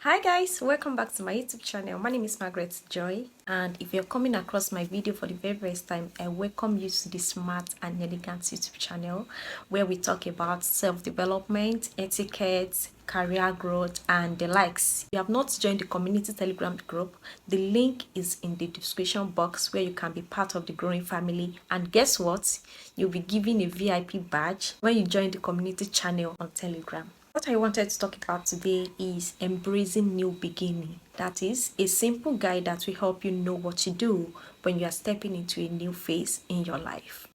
Hi guys, welcome back to my YouTube channel. My name is Margaret Joy, and if you're coming across my video for the very first time, I welcome you to the Smart and Elegance YouTube channel, where we talk about self-development, etiquette, career growth, and the likes. If you have not joined the community Telegram group, the link is in the description box, where you can be part of the growing family. And guess what? You'll be given a VIP badge when you join the community channel on Telegram. What I wanted to talk about today is embracing new beginning. That is a simple guide that will help you know what to do when you are stepping into a new phase in your life.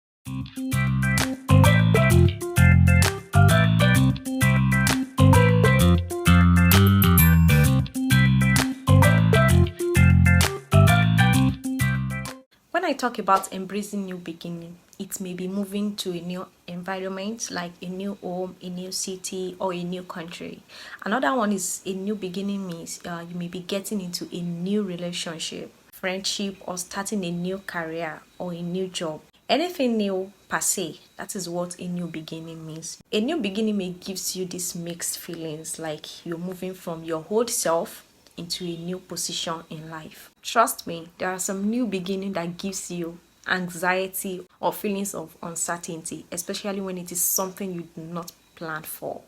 When I talk about embracing new beginning, it may be moving to a new environment like a new home, a new city, or a new country. Another one is a new beginning means you may be getting into a new relationship, friendship, or starting a new career or a new job. Anything new per se, that is what a new beginning means. A new beginning may gives you these mixed feelings, like you're moving from your old self into a new position in life. Trust me, there are some new beginning that gives you anxiety or feelings of uncertainty, especially when it is something you did not plan for.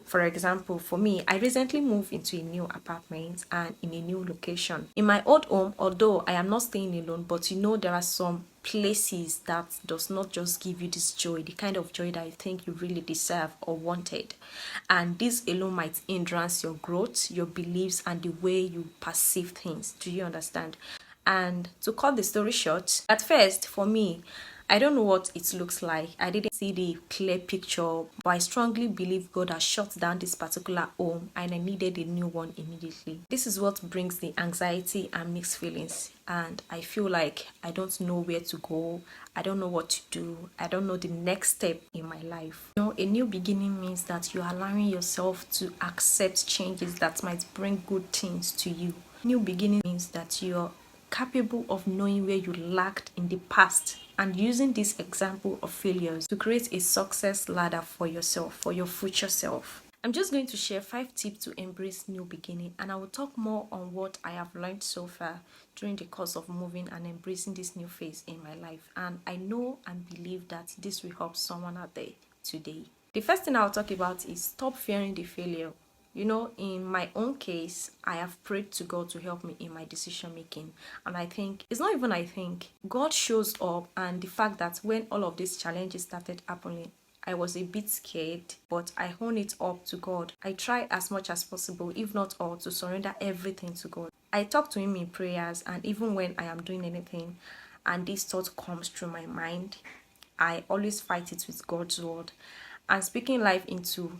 For example, for me, I recently moved into a new apartment and in a new location. In my old home, although I am not staying alone, but there are some places that does not just give you this joy, the kind of joy that you think you really deserve or wanted. And this alone might hindrance your growth, your beliefs, and the way you perceive things. Do you understand? And to cut the story short, at first, for me, I don't know what it looks like. I didn't see the clear picture, but I strongly believe God has shut down this particular home and I needed a new one immediately. This is what brings the anxiety and mixed feelings. And I feel like I don't know where to go. I don't know what to do. I don't know the next step in my life. A new beginning means that you're allowing yourself to accept changes that might bring good things to you. New beginning means that you're capable of knowing where you lacked in the past and using this example of failures to create a success ladder for yourself, for your future self. I'm just going to share 5 tips to embrace new beginning, and I will talk more on what I have learned so far during the course of moving and embracing this new phase in my life. And I know and believe that this will help someone out there today. The first thing I'll talk about is stop fearing the failure. In my own case, I have prayed to God to help me in my decision making. And I think God shows up, and the fact that when all of these challenges started happening, I was a bit scared, but I hone it up to God. I try as much as possible, if not all, to surrender everything to God. I talk to Him in prayers, and even when I am doing anything and this thought comes through my mind, I always fight it with God's word and speaking life into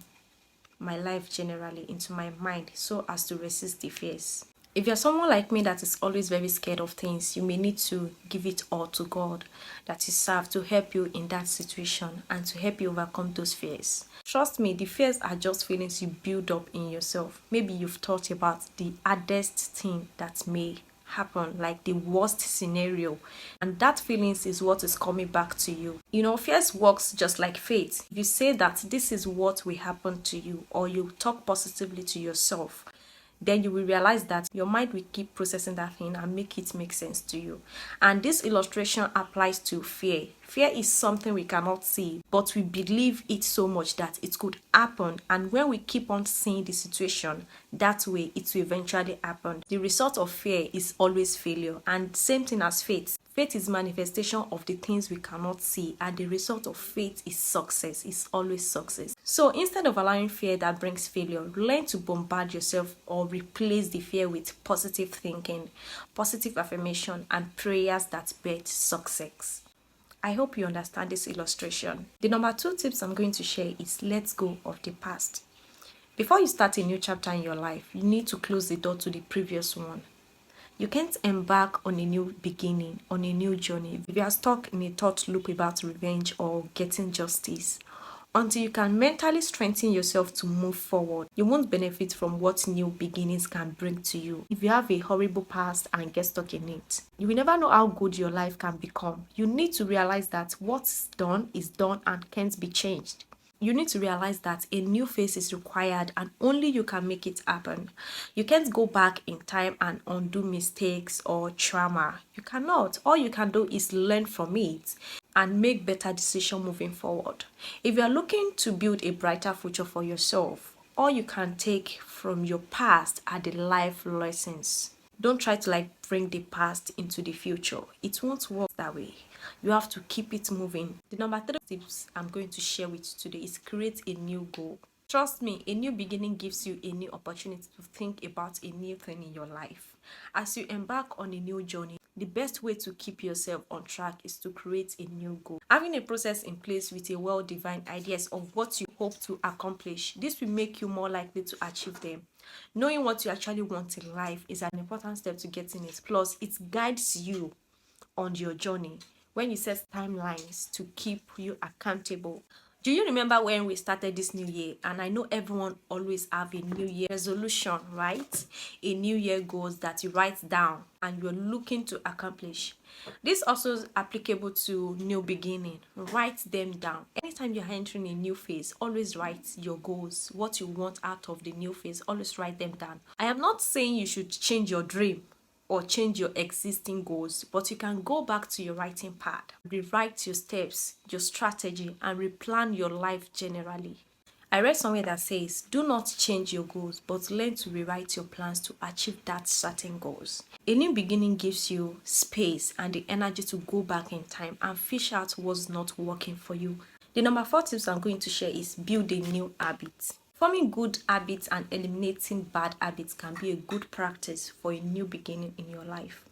my life generally, into my mind, so as to resist the fears. If you're someone like me that is always very scared of things, you may need to give it all to God that is served to help you in that situation and to help you overcome those fears. Trust me, the fears are just feelings you build up in yourself. Maybe you've thought about the hardest thing that may happen, like the worst scenario, and that feelings is what is coming back to you. Fears works just like faith. If you say that this is what will happen to you, or you talk positively to yourself, then you will realize that your mind will keep processing that thing and make it make sense to you. And this illustration applies to fear. Fear is something we cannot see, but we believe it so much that it could happen. And when we keep on seeing the situation that way, it will eventually happen. The result of fear is always failure. And same thing as faith. Faith is manifestation of the things we cannot see, and the result of faith is success. It's always success. So instead of allowing fear that brings failure, learn to bombard yourself or replace the fear with positive thinking, positive affirmation, and prayers that birth success. I hope you understand this illustration. The number 2 tips I'm going to share is let go of the past. Before you start a new chapter in your life, you need to close the door to the previous one. You can't embark on a new beginning, on a new journey, if you are stuck in a thought loop about revenge or getting justice. Until you can mentally strengthen yourself to move forward, you won't benefit from what new beginnings can bring to you. If you have a horrible past and get stuck in it, you will never know how good your life can become. You need to realize that what's done is done and can't be changed. you need to realize that a new phase is required and only you can make it happen. You can't go back in time and undo mistakes or trauma. You cannot. All you can do is learn from it and make better decisions moving forward. If you are looking to build a brighter future for yourself, all you can take from your past are the life lessons. Don't try to bring the past into the future. It won't work that way. You have to keep it moving. The number 3 tips I'm going to share with you today is create a new goal. Trust me, a new beginning gives you a new opportunity to think about a new thing in your life. As you embark on a new journey, the best way to keep yourself on track is to create a new goal. Having a process in place with a well-defined ideas of what you hope to accomplish, this will make you more likely to achieve them. Knowing what you actually want in life is an important step to getting it. Plus, it guides you on your journey when you set timelines to keep you accountable. Do you remember when we started this new year? And I know everyone always have a new year resolution, right? A new year goals that you write down and you're looking to accomplish. This also is applicable to new beginning. Write them down. Anytime you're entering a new phase, always write your goals, what you want out of the new phase. Always write them down. I am not saying you should change your dream or change your existing goals, but you can go back to your writing pad, rewrite your steps, your strategy, and replan your life generally. I read somewhere that says, do not change your goals, but learn to rewrite your plans to achieve that certain goals. A new beginning gives you space and the energy to go back in time and fish out what's not working for you. The number 4 tips I'm going to share is build a new habit. Forming good habits and eliminating bad habits can be a good practice for a new beginning in your life.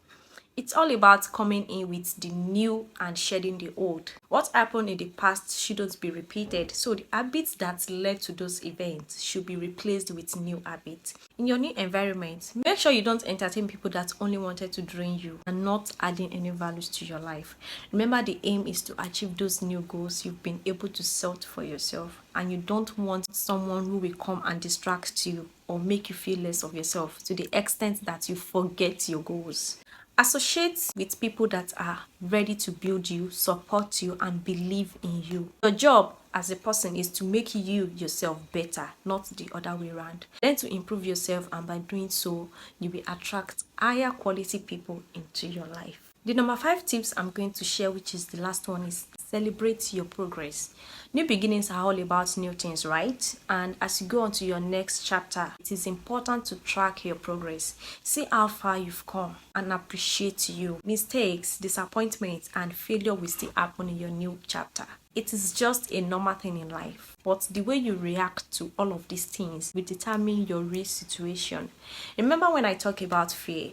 It's all about coming in with the new and shedding the old. What happened in the past shouldn't be repeated, so the habits that led to those events should be replaced with new habits. In your new environment, make sure you don't entertain people that only wanted to drain you and not adding any values to your life. Remember, the aim is to achieve those new goals you've been able to set for yourself, and you don't want someone who will come and distract you or make you feel less of yourself to the extent that you forget your goals. Associate with people that are ready to build you, support you, and believe in you. Your job as a person is to make you yourself better, not the other way around. Learn to improve yourself, and by doing so, you will attract higher quality people into your life. The number 5 tips I'm going to share, which is the last one, is celebrate your progress. New beginnings are all about new things, right? And as you go on to your next chapter, it is important to track your progress. See how far you've come and appreciate you. Mistakes, disappointments, and failure will still happen in your new chapter. It is just a normal thing in life, but the way you react to all of these things will determine your real situation. Remember when I talk about fear?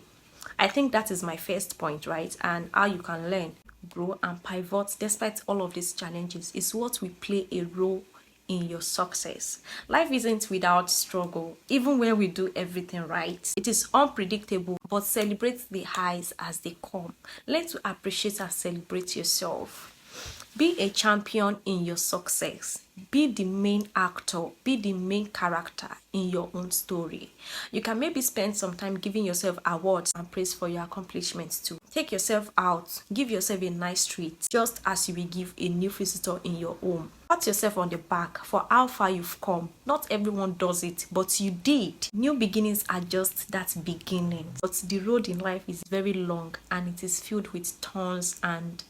I think that is my first point, right? And how you can learn, grow, and pivot despite all of these challenges is what will play a role in your success. Life isn't without struggle, even when we do everything right. It is unpredictable, but celebrate the highs as they come. Learn to appreciate and celebrate yourself. Be a champion in your success. Be the main actor, be the main character in your own story. You can maybe spend some time giving yourself awards and praise for your accomplishments too. Take yourself out, give yourself a nice treat, just as you will give a new visitor in your home. Pat yourself on the back for how far you've come. Not everyone does it, but you did. New beginnings are just that beginning. But the road in life is very long and it is filled with thorns and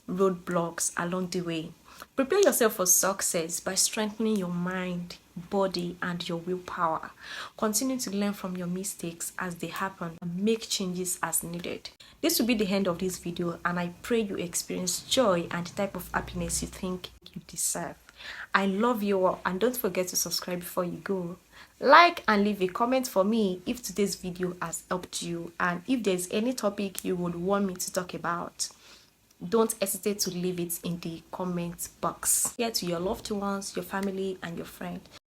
roadblocks along the way. Prepare yourself for success by strengthening your mind, body, and your willpower. Continue to learn from your mistakes as they happen and make changes as needed. This will be the end of this video, and I pray you experience joy and the type of happiness you think you deserve. I love you all, and don't forget to subscribe before you go. Like and leave a comment for me if today's video has helped you, and if there's any topic you would want me to talk about. Don't hesitate to leave it in the comment box. Share to your loved ones, your family, and your friend.